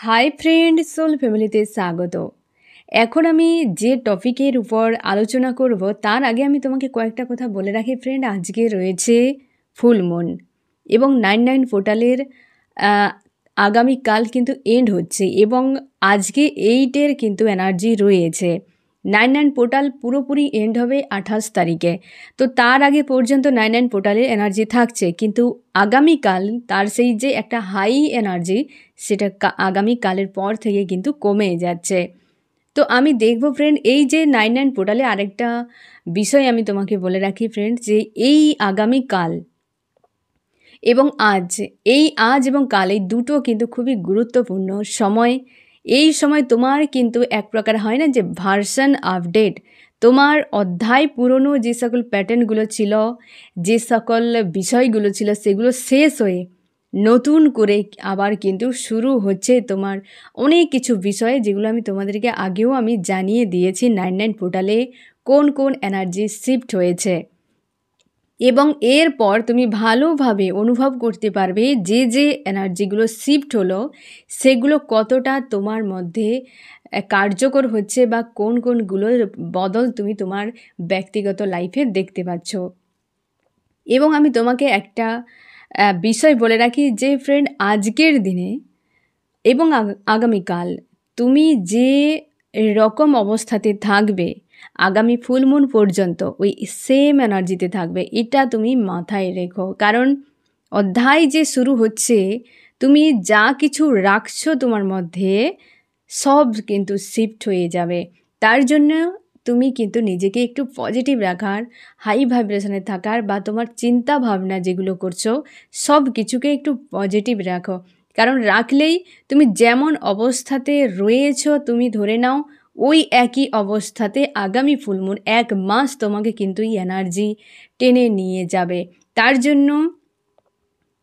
Hi friend, soul ফ্যামিলিতে স্বাগত। এখন আমি যে টপিকের উপর আলোচনা করব তার আগে আমি তোমাকে কয়েকটা কথা বলে রাখি ফ্রেন্ড। আজকে রয়েছে ফুল মুন এবং 99 পোর্টালের আগামীকাল কিন্তু এন্ড হচ্ছে এবং আজকে 8-এর কিন্তু এনার্জি রয়েছে। 99 পোর্টাল পুরোপুরি এন্ড হবে 28 তারিখে। তো তার আগে পর্যন্ত 99 পোর্টালের এনার্জি থাকছে, কিন্তু আগামীকাল তার সেই যে একটা হাই এনার্জি সেটা আগামীকালের পর থেকে কিন্তু কমে যাচ্ছে। তো আমি দেখব ফ্রেন্ড, এই যে 99 পোর্টালে আরেকটা বিষয় আমি তোমাকে বলে রাখি ফ্রেন্ড, যে এই আগামীকাল এবং আজ এবং কাল এই দুটো কিন্তু খুবই গুরুত্বপূর্ণ সময়। এই সময় তোমার কিন্তু এক প্রকার হয় না যে ভার্সন আপডেট, তোমার অধ্যায় পুরনো যে সকল প্যাটার্নগুলো ছিল, যে সকল বিষয়গুলো ছিল, সেগুলো শেষ হয়ে নতুন করে আবার কিন্তু শুরু হচ্ছে তোমার অনেক কিছু বিষয়, যেগুলো আমি তোমাদেরকে আগেও আমি জানিয়ে দিয়েছি 99 পোর্টালে কোন কোন এনার্জি শিফট হয়েছে। এবং এরপর তুমি ভালোভাবে অনুভব করতে পারবে যে যে এনার্জিগুলো শিফট হলো সেগুলো কতটা তোমার মধ্যে কার্যকর হচ্ছে বা কোন কোনগুলোর বদল তুমি তোমার ব্যক্তিগত লাইফে দেখতে পাচ্ছ। এবং আমি তোমাকে একটা বিষয় বলে রাখি যে ফ্রেন্ড, আজকের দিনে এবং আগামীকাল তুমি যে রকম অবস্থাতে থাকবে আগামী ফুল মুন পর্যন্ত ওই সেম এনার্জিতে থাকবে, এটা তুমি মাথায় রেখো। কারণ অধ্যায় যে শুরু হচ্ছে, তুমি যা কিছু রাখছো তোমার মধ্যে সব কিন্তু শিফট হয়ে যাবে। তার জন্য তুমি কিন্তু নিজেকে একটু পজিটিভ রাখার, হাই ভাইব্রেশনে থাকার বা তোমার চিন্তা ভাবনা যেগুলো করছো সব কিছুকে একটু পজিটিভ রাখো। কারণ রাখলেই তুমি যেমন অবস্থাতে রয়েছো, তুমি ধরে নাও ওই একই অবস্থাতে আগামী ফুলমুন 1 মাস তোমাকে কিন্তু এই এনার্জি টেনে নিয়ে যাবে। তার জন্য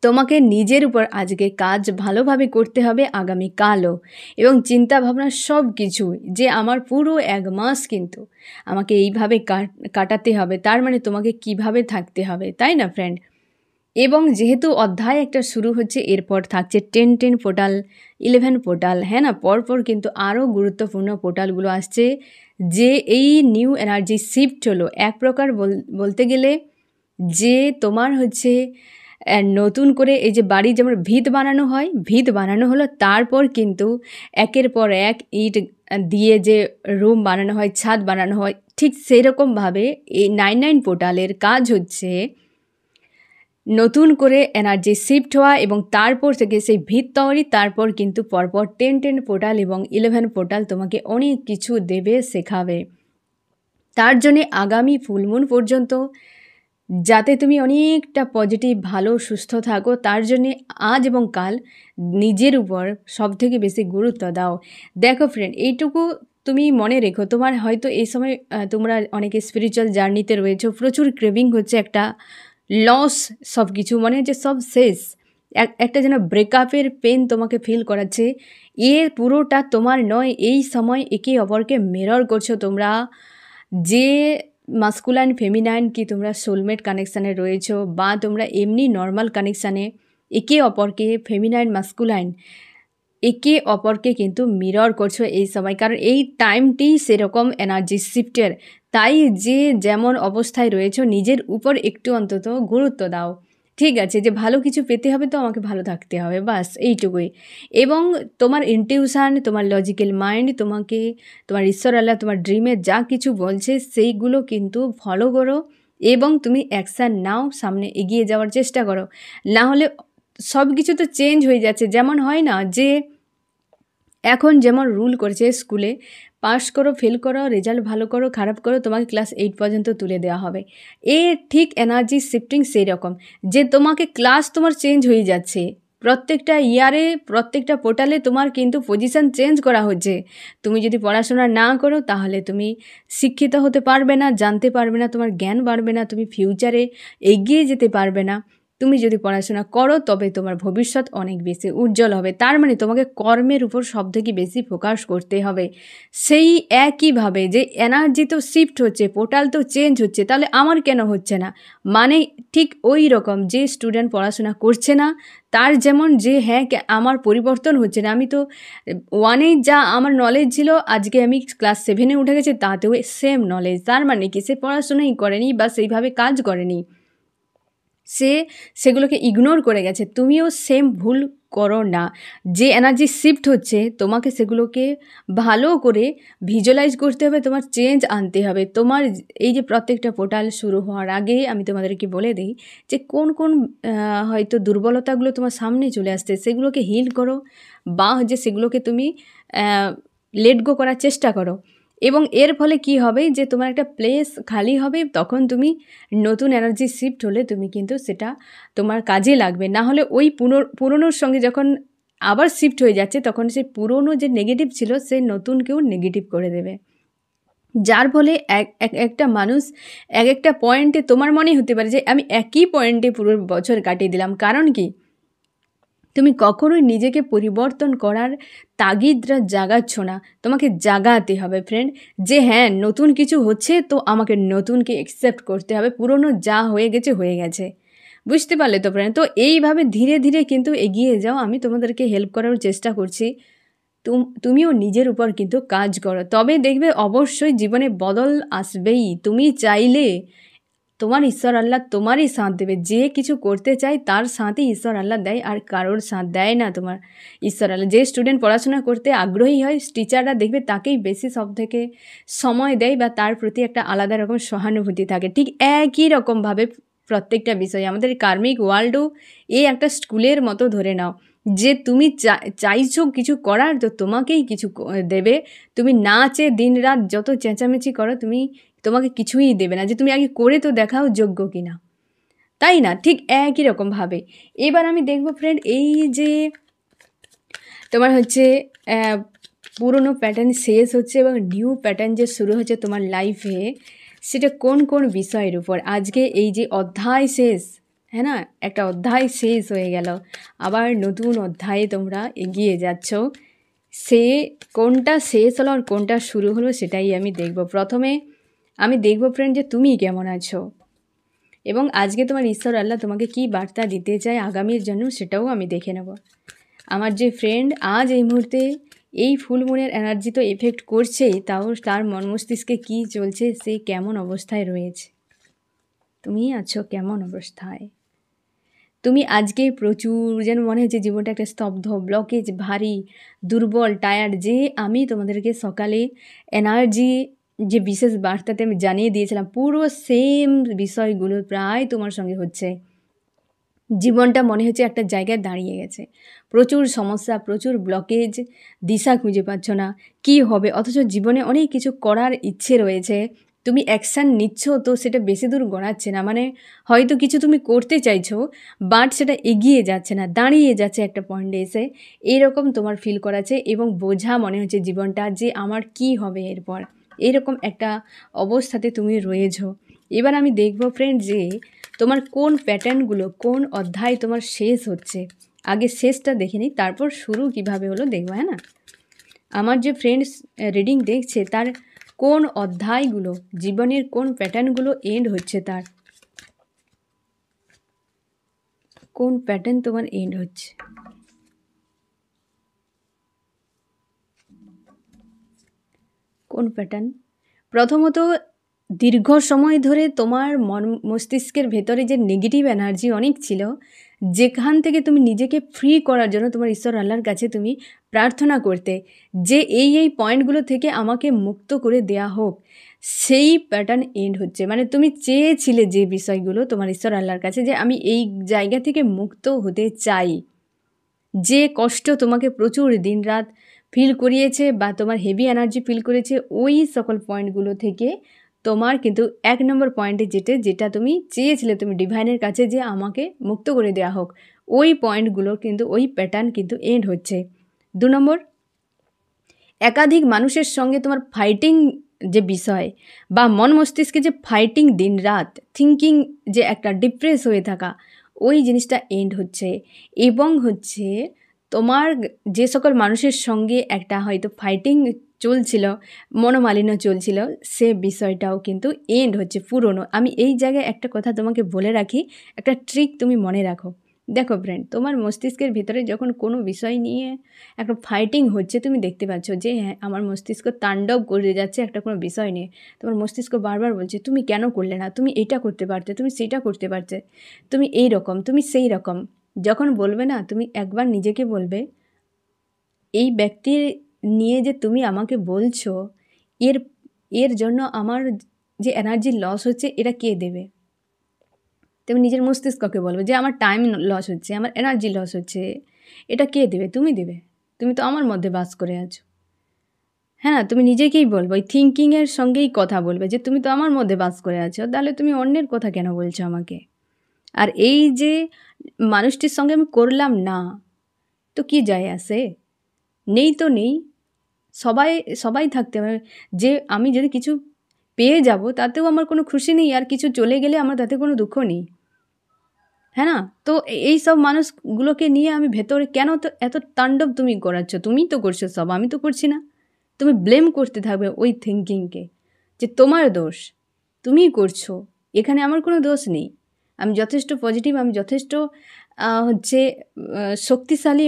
তোমাকে নিজের উপর আজকে কাজ ভালোভাবে করতে হবে আগামীকালও, এবং চিন্তা ভাবনা সব কিছু যে আমার পুরো 1 মাস কিন্তু আমাকে এইভাবে কাটাতে হবে, তার মানে তোমাকে কিভাবে থাকতে হবে, তাই না ফ্রেন্ড? এবং যেহেতু অধ্যায় একটা শুরু হচ্ছে, এরপর থাকছে 10 পোর্টাল, 11 পোর্টাল, হ্যাঁ না, পরপর কিন্তু আরও গুরুত্বপূর্ণ পোর্টালগুলো আসছে। যে এই নিউ এনার্জি শিফট হলো এক প্রকার বলতে গেলে যে তোমার হচ্ছে নতুন করে এই যে বাড়ি যেমন ভিত বানানো হয়, ভিত বানানো হলো, তারপর কিন্তু একের পর এক ইট দিয়ে যে রুম বানানো হয়, ছাদ বানানো হয়, ঠিক সেরকমভাবে এই 99 পোর্টালের কাজ হচ্ছে নতুন করে এনার্জি শিফট হওয়া এবং তারপর থেকে সেই ভিত তৈরি। তারপর কিন্তু পরপর 10 পোর্টাল এবং 11 পোর্টাল তোমাকে অনেক কিছু দেবে, শেখাবে। তার জন্যে আগামী ফুলমুন পর্যন্ত যাতে তুমি অনেকটা পজিটিভ, ভালো, সুস্থ থাকো, তার জন্যে আজ এবং কাল নিজের উপর সবথেকে বেশি গুরুত্ব দাও। দেখো ফ্রেন্ড, এইটুকু তুমি মনে রেখো, তোমার হয়তো এই সময় তোমরা অনেকে স্পিরিচুয়াল জার্নিতে রয়েছো, প্রচুর ক্রেভিং হচ্ছে, একটা লস, সব কিছু মনে হচ্ছে সব শেষ, একটা যেন ব্রেকআপের পেন তোমাকে ফিল করাচ্ছে। পুরোটা তোমার নয়, এই সময় একে অপরকে মিরর করছো তোমরা। যে মাস্কুলাইন ফেমিনাইন কি তোমরা সোলমেট কানেকশানে রয়েছো, বা তোমরা এমনি নর্মাল কানেকশানে একে অপরকে, ফেমিনাইন মাস্কুলাইন একে অপরকে কিন্তু মিরর করছো এই সময়। কারণ এই টাইমটি সেরকম এনার্জি শিফটের, তাই যে যেমন অবস্থায় রয়েছো নিজের উপর একটু অন্তত গুরুত্ব দাও। ঠিক আছে, যে ভালো কিছু পেতে হবে তো আমাকে ভালো থাকতে হবে, বাস এইটুকুই। এবং তোমার ইনটিউশন, তোমার লজিক্যাল মাইন্ড তোমাকে, তোমার ঈশ্বর আল্লাহ তোমার ড্রিমে যা কিছু বলছে সেইগুলো কিন্তু ফলো করো এবং তুমি অ্যাকশান নাও, সামনে এগিয়ে যাওয়ার চেষ্টা করো। না হলে সব কিছু তো চেঞ্জ হয়ে যাচ্ছে। যেমন হয় না যে এখন যেমন রুল করেছে স্কুলে, পাস করো, ফেল করো, রেজাল্ট ভালো করো, খারাপ করো, তোমাকে ক্লাস 8 পর্যন্ত তুলে দেওয়া হবে। ঠিক এনার্জি শিফটিং সেই রকম, যে তোমাকে ক্লাস তোমার চেঞ্জ হয়ে যাচ্ছে, প্রত্যেকটা ইয়ারে প্রত্যেকটা পোর্টালে তোমার কিন্তু পজিশন চেঞ্জ করা হচ্ছে। তুমি যদি পড়াশোনা না করো তাহলে তুমি শিক্ষিত হতে পারবে না, জানতে পারবে না, তোমার জ্ঞান বাড়বে না, তুমি ফিউচারে এগিয়ে যেতে পারবে না। তুমি যদি পড়াশোনা করো তবে তোমার ভবিষ্যৎ অনেক বেশি উজ্জ্বল হবে। তার মানে তোমাকে কর্মের উপর সবথেকে বেশি ফোকাস করতে হবে। সেই একইভাবে যে এনার্জি তো শিফট হচ্ছে, পোর্টাল তো চেঞ্জ হচ্ছে, তাহলে আমার কেন হচ্ছে না? মানে ঠিক ওই রকম যে স্টুডেন্ট পড়াশোনা করছে না তার যেমন যে হ্যাঁ আমার পরিবর্তন হচ্ছে না, আমি তো 1-এ যা আমার নলেজ ছিল আজকে আমি ক্লাস 7-এ উঠে গেছি তাতেও সেম নলেজ। তার মানে কি সে পড়াশোনাই করেনি বা সেইভাবে কাজ করেনি, সে সেগুলোকে ইগনোর করে গেছে। তুমিও সেম ভুল করো না। যে এনার্জি শিফট হচ্ছে তোমাকে সেগুলোকে ভালো করে ভিজুয়ালাইজ করতে হবে, তোমার চেঞ্জ আনতে হবে। তোমার এই যে প্রত্যেকটা পোর্টাল শুরু হওয়ার আগে আমি তোমাদেরকে বলে দিই যে কোন কোন হয়তো দুর্বলতাগুলো তোমার সামনে চলে আসছে সেগুলোকে হিল করো, বা যে সেগুলোকে তুমি লেট গো করার চেষ্টা করো। এবং এর ফলে কি হবে যে তোমার একটা প্লেস খালি হবে, তখন তুমি নতুন এনার্জি শিফট হলে তুমি কিন্তু সেটা তোমার কাজে লাগবে। না হলে ওই পুরনোর সঙ্গে যখন আবার শিফট হয়ে যাচ্ছে তখন সেই পুরনো যে নেগেটিভ ছিল সে নতুনকেও নেগেটিভ করে দেবে। যার ফলে একটা মানুষ একটা পয়েন্টে তোমার মনে হতে পারে যে আমি একই পয়েন্টে পুরো বছর কাটিয়ে দিলাম। কারণ কি তুমি কখনোই নিজেকে পরিবর্তন করার তাগিদটা জাগাচ্ছ না। তোমাকে জাগাতে হবে ফ্রেন্ড, যে হ্যাঁ নতুন কিছু হচ্ছে তো আমাকে নতুনকে অ্যাকসেপ্ট করতে হবে, পুরনো যা হয়ে গেছে হয়ে গেছে। বুঝতে পারলে তো ফ্রেন্ড? তো এইভাবে ধীরে ধীরে কিন্তু এগিয়ে যাও, আমি তোমাদেরকে হেল্প করার চেষ্টা করছি। তুমিও নিজের উপর কিন্তু কাজ করো, তবে দেখবে অবশ্যই জীবনে বদল আসবেই। তুমি চাইলে তোমার ঈশ্বর আল্লাহ তোমারই সাথ দেবে। যে কিছু করতে চায় তার সাথই ঈশ্বর আল্লাহ দেয়, আর কারোর সাথ দেয় না তোমার ঈশ্বর আল্লাহ। যে স্টুডেন্ট পড়াশোনা করতে আগ্রহী হয় টিচাররা দেখবে তাকেই বেশি সব থেকে সময় দেয় বা তার প্রতি একটা আলাদা রকম সহানুভূতি থাকে। ঠিক একই রকমভাবে প্রত্যেকটা বিষয়ে আমাদের কার্মিক ওয়ার্ল্ডও একটা স্কুলের মতো ধরে নাও, যে তুমি চাইছো কিছু করার তো তোমাকেই কিছু দেবে। তুমি না চেয়ে দিন রাত যত চেঁচামেচি করো তোমাকে কিছুই দেবে না, যে তুমি আগে করে তো দেখাও যোগ্য কিনা, তাই না? ঠিক একই রকমভাবে এবার আমি দেখব ফ্রেন্ড, এই যে তোমার হচ্ছে পুরনো প্যাটার্ন শেষ হচ্ছে এবং নিউ প্যাটার্ন যে শুরু হচ্ছে তোমার লাইফে, সেটা কোন কোন বিষয়ের উপর। আজকে এই যে অধ্যায় শেষ, হ্যাঁ না, একটা অধ্যায় শেষ হয়ে গেল, আবার নতুন অধ্যায়ে তোমরা এগিয়ে যাচ্ছ। সে কোনটা শেষ হলো আর কোনটা শুরু হলো সেটাই আমি দেখব। প্রথমে আমি দেখব ফ্রেন্ড যে তুমি কেমন আছো, এবং আজকে তোমার ঈশ্বর আল্লাহ তোমাকে কি বার্তা দিতে চায় আগামীর জন্য সেটাও আমি দেখে নেব। আমার যে ফ্রেন্ড আজ এই মুহূর্তে এই ফুল মুনের এনার্জি তো এফেক্ট করছেই, তাও তার মন মস্তিষ্কে কী চলছে, সে কেমন অবস্থায় রয়েছে, তুমি আছো কেমন অবস্থায়। তুমি আজকে প্রচুর যেন মনে হচ্ছে জীবনটা একটা স্তব্ধ, ব্লকেজ, ভারী, দুর্বল, টায়ার্ড। যে আমি তোমাদেরকে সকালে এনার্জি যে বিশেষ বার্তাতে আমি জানিয়ে দিয়েছিলাম, পুরো সেম বিষয়গুলো প্রায় তোমার সঙ্গে হচ্ছে। জীবনটা মনে হচ্ছে একটা জায়গায় দাঁড়িয়ে গেছে, প্রচুর সমস্যা, প্রচুর ব্লকেজ, দিশা খুঁজে পাচ্ছ না কি হবে, অথচ জীবনে অনেক কিছু করার ইচ্ছে রয়েছে, তুমি অ্যাকশান নিচ্ছ তো সেটা বেশি দূর গড়াচ্ছে না। মানে হয়তো কিছু তুমি করতে চাইছো বাট সেটা এগিয়ে যাচ্ছে না, দাঁড়িয়ে যাচ্ছে একটা পয়েন্টে এসে, এইরকম তোমার ফিল করাচ্ছে এবং বোঝা মনে হচ্ছে জীবনটা, যে আমার কি হবে এরপর, এইরকম একটা অবস্থাতে তুমি রয়েছো। এবার আমি দেখব ফ্রেন্ড যে তোমার কোন প্যাটার্নগুলো, কোন অধ্যায় তোমার শেষ হচ্ছে। আগে শেষটা দেখে নিই, তারপর শুরু কিভাবে হলো দেখবো, হ্যাঁ না। আমার যে ফ্রেন্ডস রিডিং দেখছে তার কোন অধ্যায়গুলো, জীবনের কোন প্যাটার্নগুলো এন্ড হচ্ছে, তার কোন প্যাটার্ন তোমার এন্ড হচ্ছে। কোন প্যাটার্ন? প্রথমত দীর্ঘ সময় ধরে তোমার মস্তিষ্কের ভেতরে যে নেগেটিভ এনার্জি অনেক ছিল, যেখান থেকে তুমি নিজেকে ফ্রি করার জন্য তোমার ঈশ্বর আল্লাহর কাছে তুমি প্রার্থনা করতে, যে এই পয়েন্টগুলো থেকে আমাকে মুক্ত করে দেয়া হোক, সেই প্যাটার্ন এন্ড হচ্ছে। মানে তুমি চেয়েছিলে যে বিষয়গুলো তোমার ঈশ্বর আল্লাহর কাছে, যে আমি এই জায়গা থেকে মুক্ত হতে চাই, যে কষ্ট তোমাকে প্রচুর দিনরাত ফিল করিয়েছে বা তোমার হেভি এনার্জি ফিল করেছে, ওই সকল পয়েন্টগুলো থেকে তোমার কিন্তু 1 নম্বর পয়েন্টে যেটা তুমি চেয়েছিলে তুমি ডিভাইনের কাছে, যে আমাকে মুক্ত করে দেওয়া হোক, ওই পয়েন্টগুলো কিন্তু ওই প্যাটার্ন কিন্তু এন্ড হচ্ছে। 2 নম্বর, একাধিক মানুষের সঙ্গে তোমার ফাইটিং যে বিষয় বা মন মস্তিষ্কে যে ফাইটিং দিন রাত থিঙ্কিং, যে একটা ডিপ্রেস হয়ে থাকা, ওই জিনিসটা এন্ড হচ্ছে। এবং হচ্ছে তোমার যে সকল মানুষের সঙ্গে একটা হয়তো ফাইটিং চলছিল, মনোমালিন্য চলছিল, সে বিষয়টাও কিন্তু এন্ড হচ্ছে, পুরনো। আমি এই জায়গায় একটা কথা তোমাকে বলে রাখি, একটা ট্রিক তুমি মনে রাখো। দেখো ফ্রেন্ড, তোমার মস্তিষ্কের ভিতরে যখন কোনো বিষয় নিয়ে একটা ফাইটিং হচ্ছে, তুমি দেখতে পাচ্ছ যে হ্যাঁ, আমার মস্তিষ্ক তাণ্ডব করে যাচ্ছে একটা কোনো বিষয় নিয়ে। তোমার মস্তিষ্ক বারবার বলছে তুমি কেন করলে না, তুমি এটা করতে পারতে, তুমি সেটা করতে পারতে, তুমি এই রকম, তুমি সেই রকম। যখন বলবে না, তুমি একবার নিজেকে বলবে, এই ব্যক্তির নিয়ে যে তুমি আমাকে বলছো, এর এর জন্য আমার যে এনার্জি লস হচ্ছে, এটা কে দেবে? তুমি নিজের মস্তিষ্ককে বলবে যে আমার টাইম লস হচ্ছে, আমার এনার্জি লস হচ্ছে, এটা কে দেবে? তুমি দেবে। তুমি তো আমার মধ্যে বাস করে আছো। হ্যাঁ না, তুমি নিজেকেই বলবো, ওই থিঙ্কিংয়ের সঙ্গেই কথা বলবে যে তুমি তো আমার মধ্যে বাস করে আছো, তাহলে তুমি অন্যের কথা কেন বলছো আমাকে? আর এই যে মানুষটির সঙ্গে আমি করলাম না, তো কি যায় আসে? নেই তো নেই, সবাই সবাই থাকতে হবে। যে আমি যদি কিছু পেয়ে যাব তাতেও আমার কোনো খুশি নেই, আর কিছু চলে গেলে আমার তাতে কোনো দুঃখ নেই। হ্যাঁ না? তো এই সব মানুষগুলোকে নিয়ে আমি ভেতরে কেন তো এত তাণ্ডব তুমি করাচ্ছ? তুমিই তো করছো সব, আমি তো করছি না। তুমি ব্লেম করতে থাকবে ওই থিঙ্কিংকে, যে তোমার দোষ, তুমিই করছো, এখানে আমার কোনো দোষ নেই। আমি যথেষ্ট পজিটিভ, আমি যথেষ্ট হচ্ছে শক্তিশালী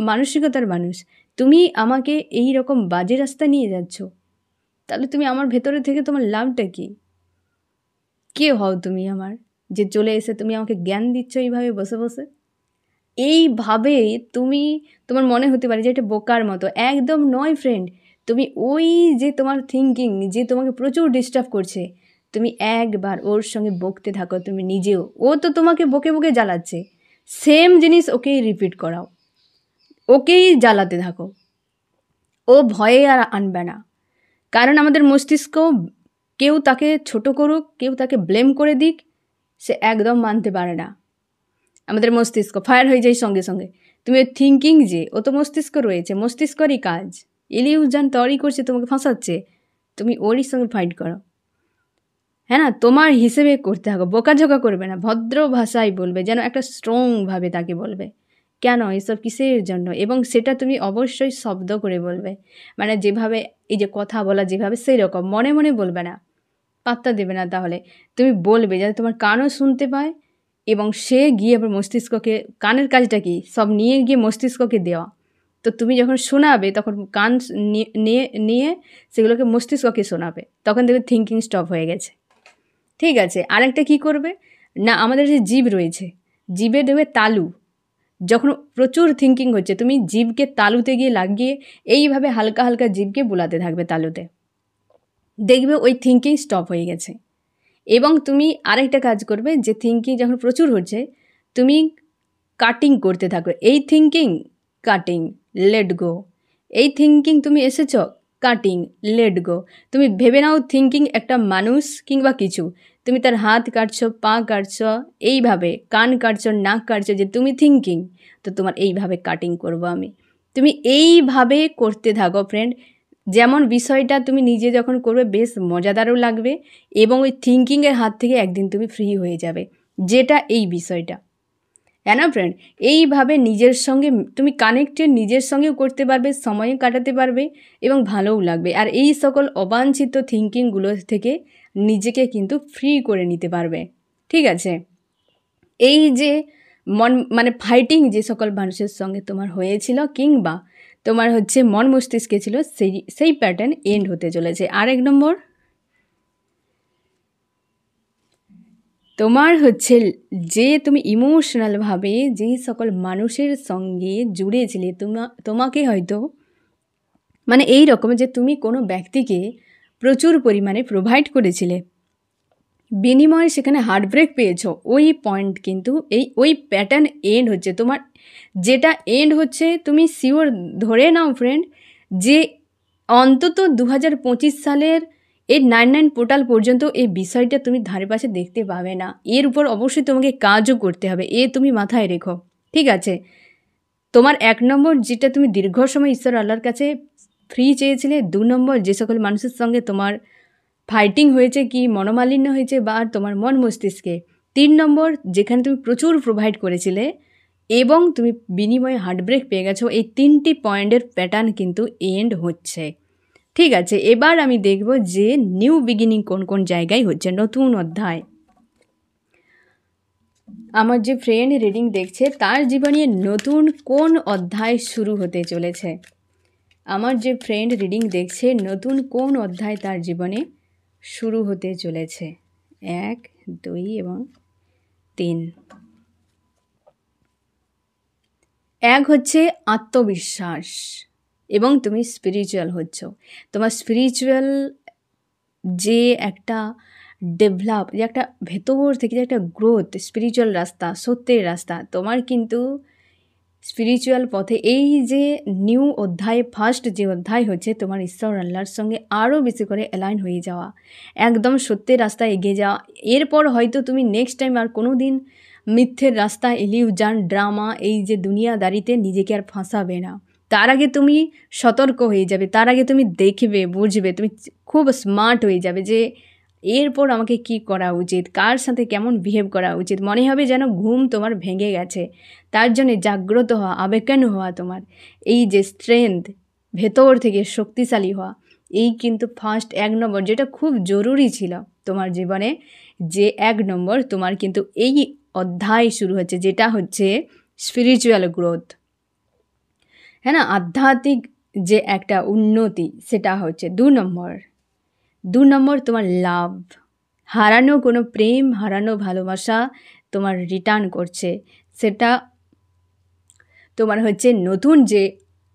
মানসিকতার মানুষ। তুমি আমাকে এই রকম বাজে রাস্তা নিয়ে যাচ্ছ, তাহলে তুমি আমার ভেতরে থেকে তোমার লাভটা কী? কে হও তুমি আমার, যে চলে এসে তুমি আমাকে জ্ঞান দিচ্ছ এইভাবে বসে বসে? এইভাবে তুমি, তোমার মনে হতে পারে যে এটা বোকার মতো, একদম নয় ফ্রেন্ড। তুমি ওই যে তোমার থিঙ্কিং যে তোমাকে প্রচুর ডিস্টার্ব করছে, তুমি একবার ওর সঙ্গে বকতে থাকো, তুমি নিজেও। ও তো তোমাকে বকে বকে জ্বালাচ্ছে, সেম জিনিস ওকেই রিপিট করাও, ওকেই জ্বালাতে থাকো। ও ভয়ে আর আনবে না, কারণ আমাদের মস্তিষ্ক, কেউ তাকে ছোট করুক, কেউ তাকে ব্লেম করে দিক, সে একদম মানতে পারে না। আমাদের মস্তিষ্ক ফায়ার হয়ে যায় সঙ্গে সঙ্গে। তুমি ওই থিঙ্কিং, যে ও তো মস্তিষ্ক রয়েছে, মস্তিষ্করই কাজ, ইলিউশন তৈরি করছে, তোমাকে ফাঁসাচ্ছে, তুমি ওরই সঙ্গে ফাইট করো। হ্যাঁ না, তোমার হিসেবে করতে হবে, বোকাঝোকা করবে না, ভদ্র ভাষায় বলবে, যেন একটা স্ট্রংভাবে তাকে বলবে কেন এসব কিসের জন্য, এবং সেটা তুমি অবশ্যই শব্দ করে বলবে, মানে যেভাবে এই যে কথা বলা যেভাবে, সেই রকম মনে মনে বলবে না, পাত্তা দেবে না। তাহলে তুমি বলবে যাতে তোমার কানও শুনতে পায়, এবং সে গিয়ে আবার মস্তিষ্ককে, কানের কাজটা কি, সব নিয়ে গিয়ে মস্তিষ্ককে দেওয়া। তো তুমি যখন শোনাবে, তখন কান নিয়ে নিয়ে সেগুলোকে মস্তিষ্ককে শোনাবে, তখন দেখবে থিঙ্কিং স্টপ হয়ে গেছে। ঠিক আছে, আরেকটা কি করবে না, আমাদের যে জীব রয়েছে, জীবে দেবে তালু। যখন প্রচুর থিঙ্কিং হচ্ছে, তুমি জীবকে তালুতে গিয়ে লাগিয়ে এইভাবে হালকা হালকা জীবকে বুলাতে থাকবে তালুতে, দেখবে ওই থিঙ্কিং স্টপ হয়ে গেছে। এবং তুমি আরেকটা কাজ করবে, যে থিঙ্কিং যখন প্রচুর হচ্ছে, তুমি কাটিং করতে থাকো, এই থিঙ্কিং কাটিং, লেট গো। এই থিঙ্কিং তুমি এসেছ, কাটিং, লেট গো। তুমি ভেবে নাও থিঙ্কিং একটা মানুষ কিংবা কিছু, তুমি তার হাত কাটছো, পা কাটছো, এইভাবে কান কাটছো, নাক কাটছো, যে তুমি থিঙ্কিং, তো তোমার এইভাবে কাটিং করবো আমি। তুমি এইভাবে করতে থাকো ফ্রেন্ড। যেমন বিষয়টা তুমি নিজে যখন করবে বেশ মজাদারও লাগবে, এবং ওই থিঙ্কিংয়ের হাত থেকে একদিন তুমি ফ্রি হয়ে যাবে, যেটা এই বিষয়টা। হ্যাঁ না ফ্রেন্ড, এইভাবে নিজের সঙ্গে তুমি কানেক্টেড, নিজের সঙ্গেও করতে পারবে, সময়ও কাটাতে পারবে, এবং ভালোও লাগবে। আর এই সকল অবাঞ্ছিত থিঙ্কিংগুলো থেকে নিজেকে কিন্তু ফ্রি করে নিতে পারবে। ঠিক আছে, এই যে মানে ফাইটিং যে সকল মানুষের সঙ্গে তোমার হয়েছিল, কিংবা তোমার হচ্ছে মন মস্তিষ্কে ছিল, সেই প্যাটার্ন এন্ড হতে চলেছে। আর 1 নম্বর, তোমার হচ্ছে যে তুমি ইমোশনালভাবে যে সকল মানুষের সঙ্গে জুড়েছিলে, তোমাকে হয়তো মানে এই রকম, যে তুমি কোনো ব্যক্তিকে প্রচুর পরিমাণে প্রোভাইড করেছিলে, বিনিময়ে সেখানে হার্টব্রেক পেয়েছো, ওই পয়েন্ট কিন্তু ওই প্যাটার্ন এন্ড হচ্ছে তোমার। যেটা এন্ড হচ্ছে, তুমি শিওর ধরে নাও ফ্রেন্ড, যে অন্তত 2025 সালের এই 99 পোর্টাল পর্যন্ত এই বিষয়টা তুমি ধারে পাশে দেখতে পাবে না। এর উপর অবশ্যই তোমাকে কাজও করতে হবে, তুমি মাথায় রেখো। ঠিক আছে, তোমার 1 নম্বর, যেটা তুমি দীর্ঘ সময় ঈশ্বর আল্লাহর কাছে ফ্রি চেয়েছিলে। 2 নম্বর, যে সকল মানুষের সঙ্গে তোমার ফাইটিং হয়েছে, কি মনোমালিন্য হয়েছে, বা তোমার মন মস্তিষ্কে, 3 নম্বর যেখানে তুমি প্রচুর প্রোভাইড করেছিলে এবং তুমি বিনিময়ে হার্টব্রেক পেয়ে গেছো, এই 3টি পয়েন্টের প্যাটার্ন কিন্তু এন্ড হচ্ছে। ঠিক আছে, এবার আমি দেখব যে নিউ বিগিনিং কোন কোন জায়গায় হচ্ছে, নতুন অধ্যায়। আমার যে ফ্রেন্ড রিডিং দেখছে তার জীবনে নতুন কোন অধ্যায় শুরু হতে চলেছে? আমার যে ফ্রেন্ড রিডিং দেখছে নতুন কোন অধ্যায় তার জীবনে শুরু হতে চলেছে? 1, 2 এবং 3। 1 হচ্ছে আত্মবিশ্বাস এবং তুমি স্পিরিচুয়াল হচ্ছ। তোমার স্পিরিচুয়াল যে একটা ডেভেলপ, যে একটা ভেতর থেকে যে একটা গ্রোথ, স্পিরিচুয়াল রাস্তা, সত্যের রাস্তা, তোমার কিন্তু স্পিরিচুয়াল পথে এই যে নিউ অধ্যায়, ফার্স্ট যে অধ্যায় হচ্ছে তোমার ঈশ্বর আল্লাহর সঙ্গে আরও বেশি করে অ্যালাইন হয়ে যাওয়া, একদম সত্যের রাস্তায় এগিয়ে যাওয়া। এরপর হয়তো তুমি নেক্সট টাইম আর কোনো দিন মিথ্যের রাস্তা, ইলিউশন, ড্রামা, এই যে দুনিয়াদারিতে নিজেকে আর ফাঁসাবে না। তার আগে তুমি সতর্ক হয়ে যাবে, তার আগে তুমি দেখবে, বুঝবে, তুমি খুব স্মার্ট হয়ে যাবে যে এরপর আমাকে কি করা উচিত, কার সাথে কেমন বিহেভ করা উচিত। মনে হবে যেন ঘুম তোমার ভেঙে গেছে। তার জন্যে জাগ্রত হওয়া, আবেকেন হওয়া, তোমার এই যে স্ট্রেংথ, ভেতর থেকে শক্তিশালী হওয়া, এই কিন্তু ফার্স্ট 1 নম্বর, যেটা খুব জরুরি ছিল তোমার জীবনে। যে 1 নম্বর তোমার কিন্তু এই অধ্যায় শুরু হচ্ছে, যেটা হচ্ছে স্পিরিচুয়াল গ্রোথ, হ্যাঁ না, আধ্যাত্মিক যে একটা উন্নতি, সেটা হচ্ছে 2 নম্বর। 2 নম্বর তোমার লাভ, হারানো কোনো প্রেম, হারানো ভালোবাসা তোমার রিটার্ন করছে। সেটা তোমার হচ্ছে নতুন যে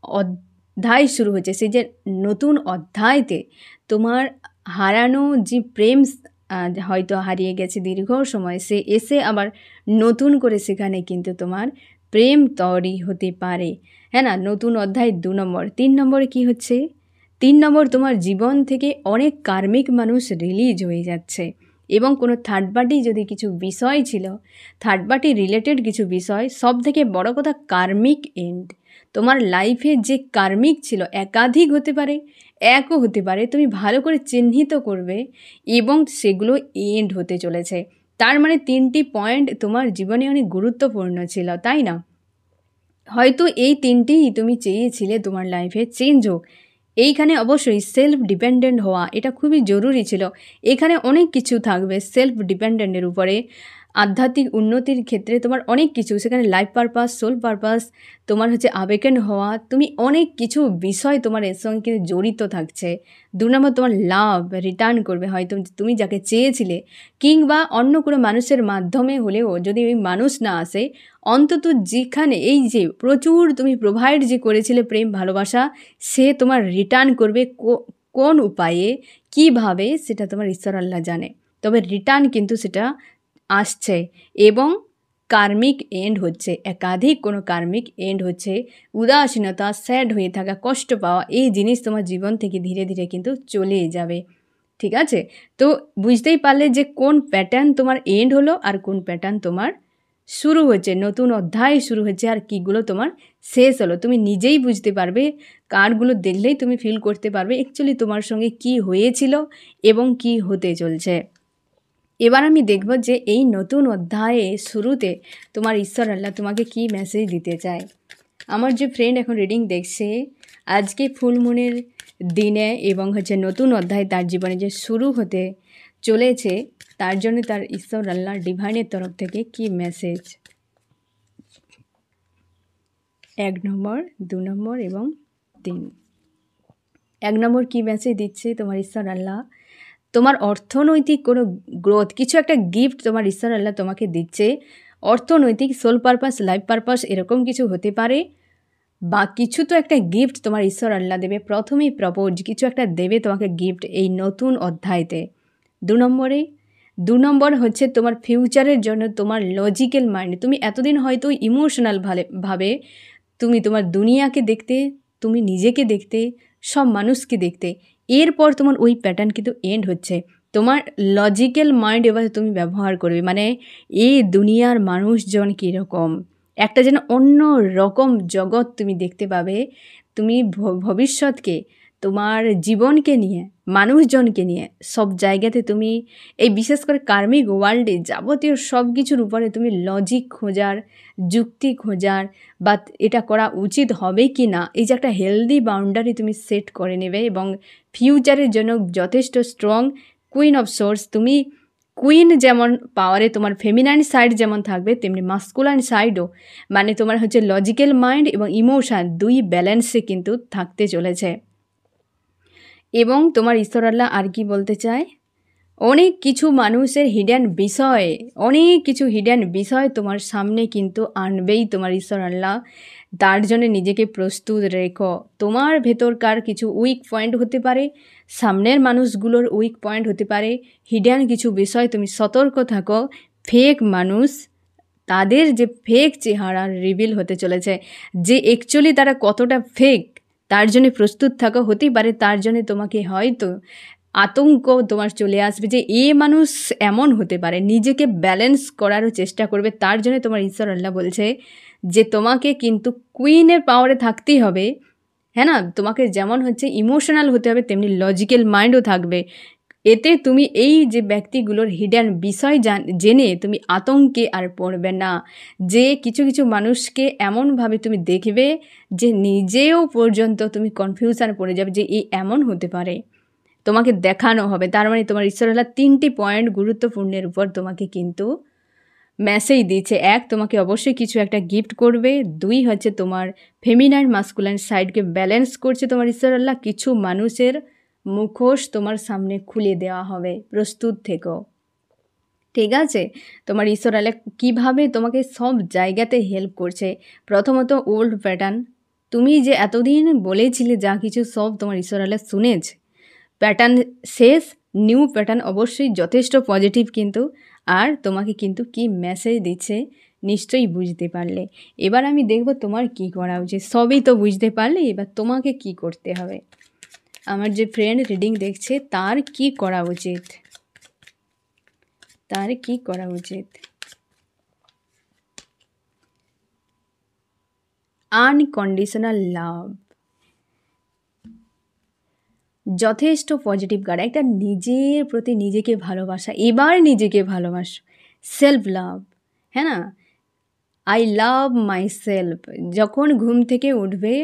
অধ্যায় শুরু হচ্ছে, সেই যে নতুন অধ্যায়তে তোমার হারানো যে প্রেম হয়তো হারিয়ে গেছে দীর্ঘ সময়, সে এসে আবার নতুন করে সেখানে কিন্তু তোমার প্রেম তৈরি হতে পারে, হ্যাঁ না। নতুন অধ্যায় 2 নম্বর। 3 নম্বরে কি হচ্ছে? 3 নম্বর তোমার জীবন থেকে অনেক কার্মিক মানুষ রিলিজ হয়ে যাচ্ছে এবং কোনো থার্ড পার্টি যদি কিছু বিষয় ছিল, থার্ড পার্টি রিলেটেড কিছু বিষয়, সব থেকে বড় কথা কার্মিক এন্ড। তোমার লাইফে যে কার্মিক ছিল, একাধিক হতে পারে, একও হতে পারে, তুমি ভালো করে চিহ্নিত করবে এবং সেগুলো এন্ড হতে চলেছে। তার মানে 3টি পয়েন্ট তোমার জীবনে অনেক গুরুত্বপূর্ণ ছিল, তাই না? হয়তো এই 3টিই তুমি চেয়েছিলে তোমার লাইফে চেঞ্জ হোক। এইখানে অবশ্যই সেলফ ডিপেন্ডেন্ট হওয়া এটা খুবই জরুরি ছিল। এখানে অনেক কিছু থাকবে সেলফ ডিপেন্ডেন্টের উপরে। আধ্যাত্মিক উন্নতির ক্ষেত্রে তোমার অনেক কিছু, সেখানে লাইফ পারপাস, সোল পারপাস, তোমার হচ্ছে আবেকেন হওয়া, তুমি অনেক কিছু বিষয় তোমার এর সঙ্গে কিন্তু জড়িত থাকছে। 2 নম্বর তোমার লাভ রিটার্ন করবে, হয়তো তুমি যাকে চেয়েছিলে, কিংবা অন্য কোনো মানুষের মাধ্যমে হলেও, যদি ওই মানুষ না আসে, অন্তত যেখানে এই যে প্রচুর তুমি প্রোভাইড যে করেছিলে প্রেম ভালোবাসা, সে তোমার রিটার্ন করবে। কোন উপায়ে, কিভাবে, সেটা তোমার ঈশ্বর আল্লাহ জানে, তবে রিটার্ন কিন্তু সেটা আসছে। এবং কার্মিক এন্ড হচ্ছে, একাধিক কোনো কার্মিক এন্ড হচ্ছে। উদাসীনতা, স্যাড হয়ে থাকা, কষ্ট পাওয়া, এই জিনিস তোমার জীবন থেকে ধীরে ধীরে কিন্তু চলে যাবে। ঠিক আছে, তো বুঝতেই পারলে যে কোন প্যাটার্ন তোমার এন্ড হলো আর কোন প্যাটার্ন তোমার শুরু হচ্ছে, নতুন অধ্যায় শুরু হচ্ছে, আর কীগুলো তোমার শেষ হলো। তুমি নিজেই বুঝতে পারবে, কার্ডগুলো দেখলেই তুমি ফিল করতে পারবে অ্যাকচুয়ালি তোমার সঙ্গে কি হয়েছিল এবং কি হতে চলছে। এবার আমি দেখব যে এই নতুন অধ্যায়ে শুরুতে তোমার ঈশ্বর আল্লাহ তোমাকে কি মেসেজ দিতে চায়। আমার যে ফ্রেন্ড এখন রিডিং দেখছে, আজকে ফুল মুনের দিনে এবং হচ্ছে নতুন অধ্যায় তার জীবনে যে শুরু হতে চলেছে, তার জন্য তার ঈশ্বর আল্লাহ ডিভাইনের তরফ থেকে কি মেসেজ। 1 নম্বর, 2 নম্বর এবং 3। 1 নম্বর কি মেসেজ দিচ্ছে তোমার ঈশ্বর আল্লাহ? তোমার অর্থনৈতিক কোনো গ্রোথ, কিছু একটা গিফট তোমার ঈশ্বর আল্লাহ তোমাকে দিচ্ছে। অর্থনৈতিক, সোল পারপাস, লাইফ পারপাস, এরকম কিছু হতে পারে, বা কিছু তো একটা গিফট তোমার ঈশ্বর আল্লাহ দেবে। প্রথমেই প্রপোজ কিছু একটা দেবে তোমাকে গিফট এই নতুন অধ্যায়তে। 2 নম্বর হচ্ছে তোমার ফিউচারের জন্য তোমার লজিক্যাল মাইন্ড। তুমি এতদিন হয়তো ইমোশনাল ভাবে তুমি তোমার দুনিয়াকে দেখতে, তুমি নিজেকে দেখতে, সব মানুষকে দেখতে। এরপর তোমার ওই প্যাটার্ন কিন্তু এন্ড হচ্ছে। তোমার লজিক্যাল মাইন্ড এবার তুমি ব্যবহার করবে, মানে এই দুনিয়ার মানুষজন কীরকম, একটা যেন অন্য রকম জগৎ তুমি দেখতে পাবে। তুমি ভবিষ্যৎকে তোমার জীবনকে নিয়ে, মানুষজনকে নিয়ে সব জায়গাতে তুমি এই বিশেষ করে কার্মিক ওয়ার্ল্ডে যাবতীয় সব কিছুর উপরে তুমি লজিক খোঁজার, যুক্তি খোঁজার বা এটা করা উচিত হবে কি না, এই যে একটা হেলদি বাউন্ডারি তুমি সেট করে নেবে এবং ফিউচারের জন্য যথেষ্ট স্ট্রং কুইন অফ সোর্স। তুমি কুইন যেমন পাওয়ারে তোমার ফেমিনাইন সাইড যেমন থাকবে, তেমনি মাস্কুলাইন সাইডও, মানে তোমার হচ্ছে লজিক্যাল মাইন্ড এবং ইমোশান দুই ব্যালেন্সে কিন্তু থাকতে চলেছে। এবং তোমার ঈশ্বর আল্লাহ আর কি বলতে চায়, অনেক কিছু মানুষের অনেক কিছু হিডেন বিষয় তোমার সামনে কিন্তু আনবেই তোমার ঈশ্বর আল্লাহ। তার জন্য নিজেকে প্রস্তুত রেখো। তোমার ভেতরকার কিছু উইক পয়েন্ট হতে পারে, সামনের মানুষগুলোর উইক পয়েন্ট হতে পারে, হিডেন কিছু বিষয় তুমি সতর্ক থাকো। ফেক মানুষ, তাদের যে ফেক চেহারা রিভিল হতে চলেছে, যে অ্যাকচুয়ালি তারা কতটা ফেক, তার জন্য প্রস্তুত থাকা হতেই পারে। তার জন্য তোমাকে হয়তো আতঙ্ক তোমার চলে আসবে যে এ মানুষ এমন হতে পারে, নিজেকে ব্যালেন্স করারও চেষ্টা করবে। তার জন্য তোমার ঈশ্বর আল্লাহ বলছে যে তোমাকে কিন্তু কুইনের পাওয়ারে থাকতেই হবে, হ্যাঁ না? তোমাকে যেমন হচ্ছে ইমোশনাল হতে হবে, তেমনি লজিক্যাল মাইন্ডও থাকবে। এতে তুমি এই যে ব্যক্তিগুলোর হিডেন বিষয় জেনে তুমি আতঙ্কে আর পড়বে না। যে কিছু কিছু মানুষকে এমনভাবে তুমি দেখবে যে নিজেও পর্যন্ত তুমি কনফিউশন পড়ে যাবে যে এই এমন হতে পারে, তোমাকে দেখানো হবে। তার মানে তোমার ঈশ্বর আল্লাহ 3টি পয়েন্ট গুরুত্বপূর্ণের উপর তোমাকে কিন্তু মেসেজ দিচ্ছে। 1, তোমাকে অবশ্যই কিছু একটা গিফট করবে। 2 হচ্ছে তোমার ফেমিনাইন মাস্কুলাইন সাইডকে ব্যালেন্স করছে তোমার ঈশ্বর আল্লাহ। কিছু মানুষের মুখোশ তোমার সামনে খুলে দেওয়া হবে, প্রস্তুত থেকো। ঠিক আছে? তোমার ঈশ্বর আল্লাহ কীভাবে তোমাকে সব জায়গাতে হেল্প করছে। প্রথমত ওল্ড প্যাটার্ন, তুমি যে এতদিন বলেছিলে যা কিছু সব তোমার ঈশ্বর আল্লাহ শুনেছে। প্যাটার্ন শেষ, নিউ প্যাটার্ন অবশ্যই যথেষ্ট পজিটিভ কিন্তু। আর তোমাকে কিন্তু কি মেসেজ দিচ্ছে নিশ্চয়ই বুঝতে পারলে। এবার আমি দেখব তোমার কি করা উচিত। সবই তো বুঝতে পারলে, এবার তোমাকে কি করতে হবে। আমার যে ফ্রেন্ড রিডিং দেখছে তার কি করা উচিত, তার কি করা উচিত। আনকন্ডিশনাল লাভ, যথেষ্ট পজিটিভ কার্ড। একটা নিজের প্রতি নিজেকে ভালোবাসা, এবার নিজেকে ভালোবাসো, সেলফ লাভ, হ্যাঁ না? I love my self. যখন ঘুম থেকে উঠবে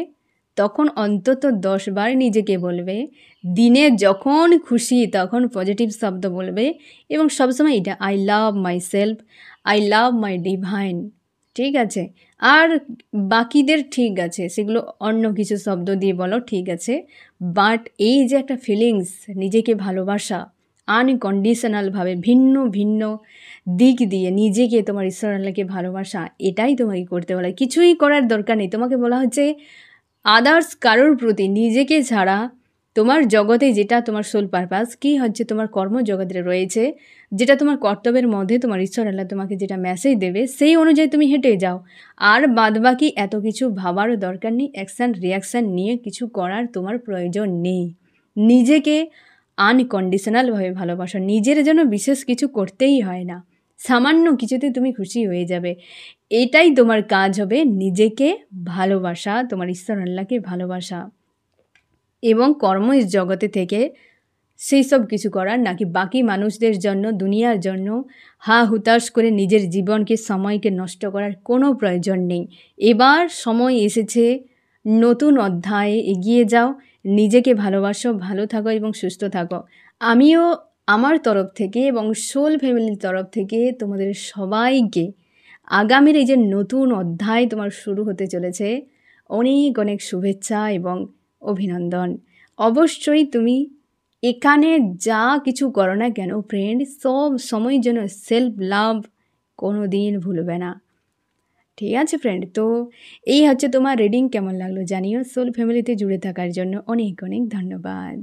তখন অন্তত 10 বার নিজেকে বলবে। দিনে যখন খুশি তখন পজিটিভ শব্দ বলবে এবং সবসময় এটা I love my self, I love my divine. ঠিক আছে? আর বাকিদের ঠিক আছে, সেগুলো অন্য কিছু শব্দ দিয়ে বলো, ঠিক আছে। বাট এই যে একটা ফিলিংস, নিজেকে ভালোবাসা আনকন্ডিশনালভাবে, ভিন্ন ভিন্ন দিক দিয়ে নিজেকে, তোমার ঈশ্বর আল্লাহকে ভালোবাসা, এটাই তোমাকে করতে বলা। কিছুই করার দরকার নেই। তোমাকে বলা হচ্ছে আদার্স কারোর প্রতি নিজেকে ছাড়া তোমার জগতে যেটা তোমার সোল পারপাস কী হচ্ছে, তোমার কর্মজগতে রয়েছে, যেটা তোমার কর্তব্যের মধ্যে তোমার ঈশ্বর আল্লাহ তোমাকে যেটা মেসেজ দেবে সেই অনুযায়ী তুমি হেঁটে যাও। আর বাদবাকি এত কিছু ভাবারও দরকার নেই। অ্যাকশান রিয়াকশান নিয়ে কিছু করার তোমার প্রয়োজন নেই। নিজেকে আনকন্ডিশনালভাবে ভালোবাসো। নিজের জন্য বিশেষ কিছু করতেই হয় না, সামান্য কিছুতে তুমি খুশি হয়ে যাবে। এটাই তোমার কাজ হবে, নিজেকে ভালোবাসা, তোমার ঈশ্বর আল্লাহকে ভালোবাসা এবং কর্ম জগতে থেকে সেই সব কিছু করার, নাকি বাকি মানুষদের জন্য, দুনিয়ার জন্য হা হুতাশ করে নিজের জীবনকে, সময়কে নষ্ট করার কোনো প্রয়োজন নেই। এবার সময় এসেছে নতুন অধ্যায়ে এগিয়ে যাও, নিজেকে ভালোবাসো, ভালো থাকো এবং সুস্থ থাকো। আমিও আমার তরফ থেকে এবং সোল ফ্যামিলির তরফ থেকে তোমাদের সবাইকে আগামীর এই যে নতুন অধ্যায় তোমার শুরু হতে চলেছে, অনেক অনেক শুভেচ্ছা এবং অভিনন্দন। অবশ্যই তুমি এখানে যা কিছু করো না কেন ফ্রেন্ড, সব সময়ের জন্য সেলফ লাভ কোনো দিন ভুলবে না। ঠিক আছে ফ্রেন্ড? তো এই হচ্ছে তোমার রিডিং। কেমন লাগলো জানিও। সোল ফ্যামিলিতে জুড়ে থাকার জন্য অনেক অনেক ধন্যবাদ।